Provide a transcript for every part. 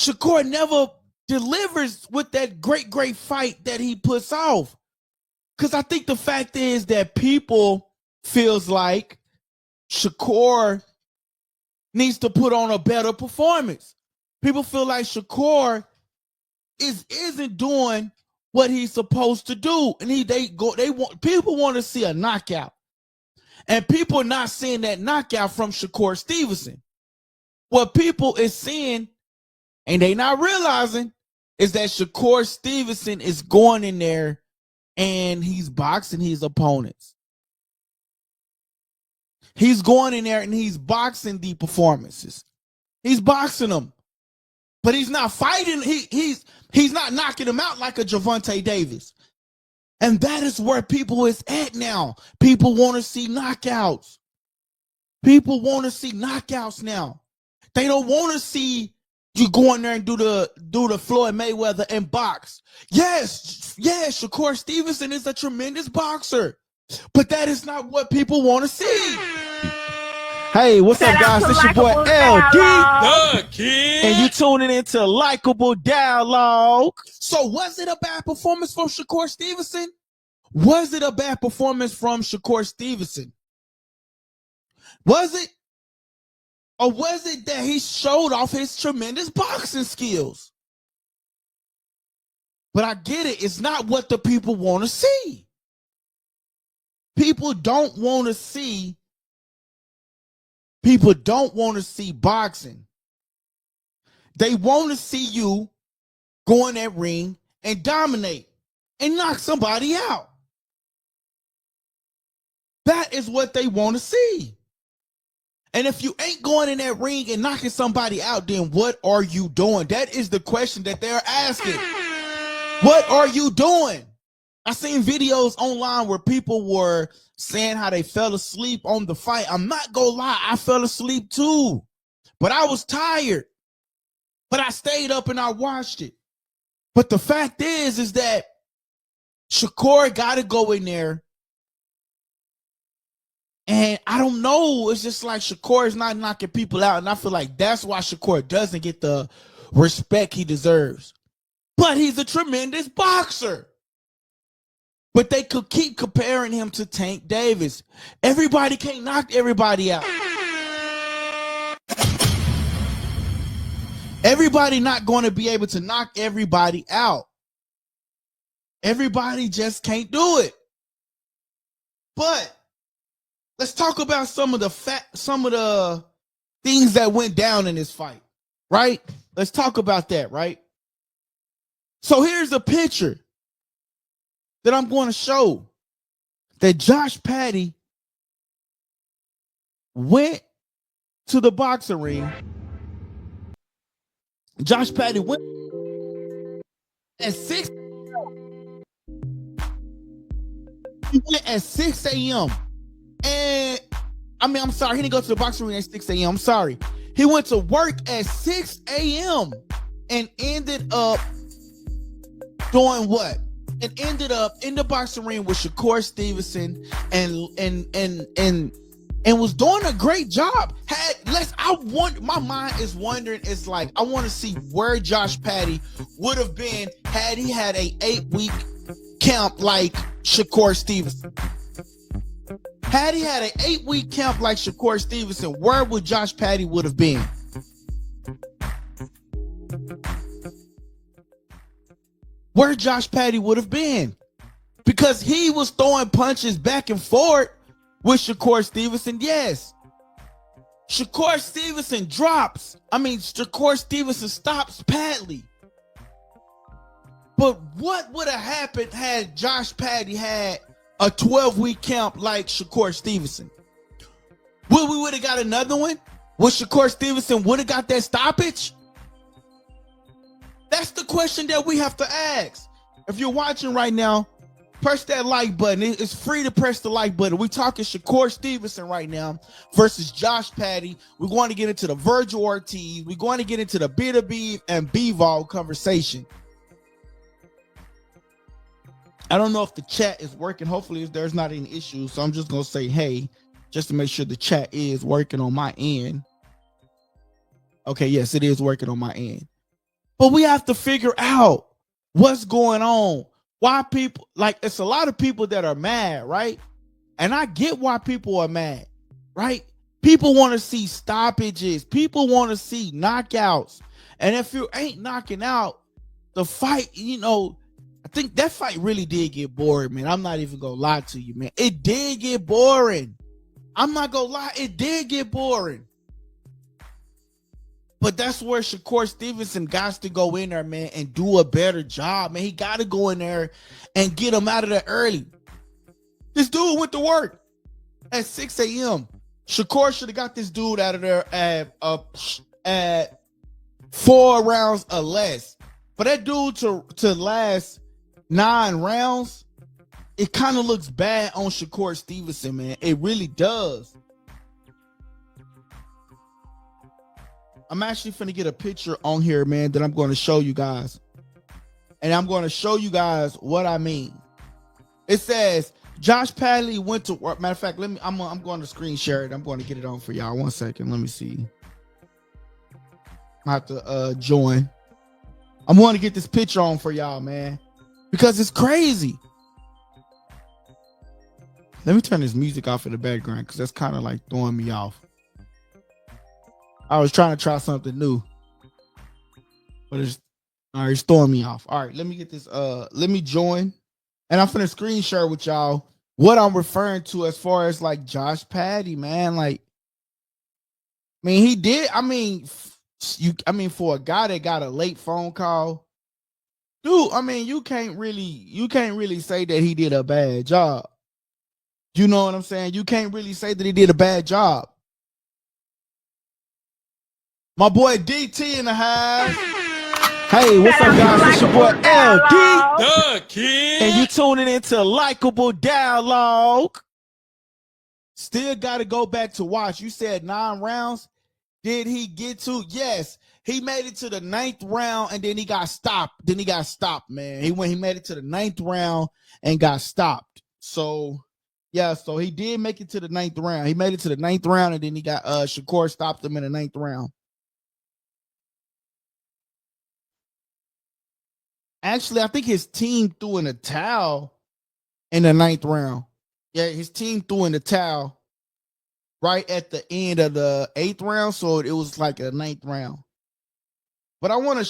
Shakur never delivers with that great fight that he puts off. Because I think the fact is that people feels like Shakur needs to put on a better performance. People feel like Shakur isn't doing what he's supposed to do, and people want to see a knockout, and people are not seeing that knockout from Shakur Stevenson. What people is seeing, and they not realizing, is that Shakur Stevenson is going in there and he's boxing his opponents. He's going in there and he's boxing the performances. He's boxing them. But he's not fighting. He's not knocking him out like a Gervonta Davis. And that is where people is at now. People want to see knockouts. People want to see knockouts now. They don't want to see you go in there and do the Floyd Mayweather and box. Yes, Shakur Stevenson is a tremendous boxer. But that is not what people want to see. Hey, what's up, guys? It's your boy LD. The Kid. And you tuning into Likeable Dialogue. So was it a bad performance from Shakur Stevenson? Was it a bad performance from Shakur Stevenson? Was it? Or was it that he showed off his tremendous boxing skills? But I get it. It's not what the people want to see. People don't want to see boxing. They want to see you go in that ring and dominate and knock somebody out. That is what they want to see. And if you ain't going in that ring and knocking somebody out, then what are you doing? That is the question that they're asking. What are you doing? I seen videos online where people were saying how they fell asleep on the fight. I'm not gonna lie, I fell asleep too. But I was tired. But I stayed up and I watched it. But the fact is that Shakur got to go in there. And I don't know. It's just like Shakur is not knocking people out. And I feel like that's why Shakur doesn't get the respect he deserves. But he's a tremendous boxer. But they could keep comparing him to Tank Davis. Everybody can't knock everybody out. Everybody not going to be able to knock everybody out. Everybody just can't do it. But let's talk about some of the things that went down in this fight, right? Let's talk about that, right? So here's a picture that I'm going to show that Josh Patty went to the boxing ring. Josh Patty went at 6. He went at 6 a.m. And I'm sorry, he didn't go to the boxing ring at 6 a.m. I'm sorry. He went to work at 6 a.m. and ended up doing what? And ended up in the boxing ring with Shakur Stevenson and was doing a great job. My mind is wondering, it's like, I want to see where Josh Patty would have been had he had a 8-week camp like Shakur Stevenson. Had he had an 8-week camp like Shakur Stevenson, where would Josh Patty would have been? Where Josh Patty would have been, because he was throwing punches back and forth with Shakur Stevenson. Yes, Shakur Stevenson stops Padley. But what would have happened had Josh Patty had a 12-week camp like Shakur Stevenson? We would have got another one? Would Shakur Stevenson would have got that stoppage? That's the question that we have to ask. If you're watching right now, press that like button. It's free to press the like button. We're talking Shakur Stevenson right now versus Josh Patty. We're going to get into the Virgil Ortiz. We're going to get into the Bitter and Bivol conversation. I don't know if the chat is working. Hopefully there's not any issues. So I'm just going to say, hey, just to make sure the chat is working on my end. Okay, yes, it is working on my end. But we have to figure out what's going on. Why people, like, it's a lot of people that are mad, right? And I get why people are mad, right? People want to see stoppages. People want to see knockouts. And if you ain't knocking out the fight, I think that fight really did get boring, man. I'm not even going to lie to you, man. It did get boring. I'm not going to lie. It did get boring. But that's where Shakur Stevenson got to go in there, man, and do a better job, man. He got to go in there and get him out of there early. This dude went to work at 6 a.m. Shakur should have got this dude out of there at 4 rounds or less. For that dude to last 9 rounds, it kind of looks bad on Shakur Stevenson, man. It really does. I'm actually finna get a picture on here, man, that I'm going to show you guys. And I'm going to show you guys what I mean. It says Josh Padley went to work. Matter of fact, I'm going to screen share it. I'm going to get it on for y'all. 1 second. Let me see. I have to join. I'm going to get this picture on for y'all, man, because it's crazy. Let me turn this music off in the background because that's kind of like throwing me off. I was trying to try something new, but it's throwing me off. All right, let me get this. Let me join, and I'm finna screen share with y'all what I'm referring to as far as like Josh Paddy, man. Like, I mean, he did. I mean, for a guy that got a late phone call, dude. I mean, you can't really say that he did a bad job. You know what I'm saying? You can't really say that he did a bad job. My boy DT in the house. Hey, what's up, guys? It's your boy LD. The Kid. And you tuning into Likeable Dialogue. Still got to go back to watch. You said 9 rounds. Did he get to? Yes. He made it to the 9th round and then he got stopped. Man. He made it to the 9th round and got stopped. So, yeah, so he did make it to the 9th round. He made it to the 9th round and then he got Shakur stopped him in the 9th round. Actually, I think his team threw in a towel in the 9th round. Yeah, his team threw in the towel right at the end of the 8th round, so it was like a 9th round. But I want to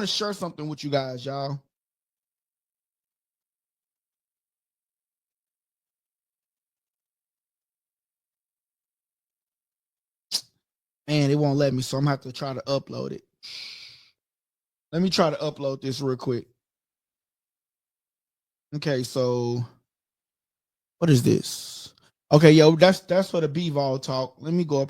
share something with you guys, y'all. Man, it won't let me, so I'm gonna have to try to upload it. Let me try to upload this real quick. Okay, so what is this? Okay, yo, that's for the B-Vol talk. Let me go up.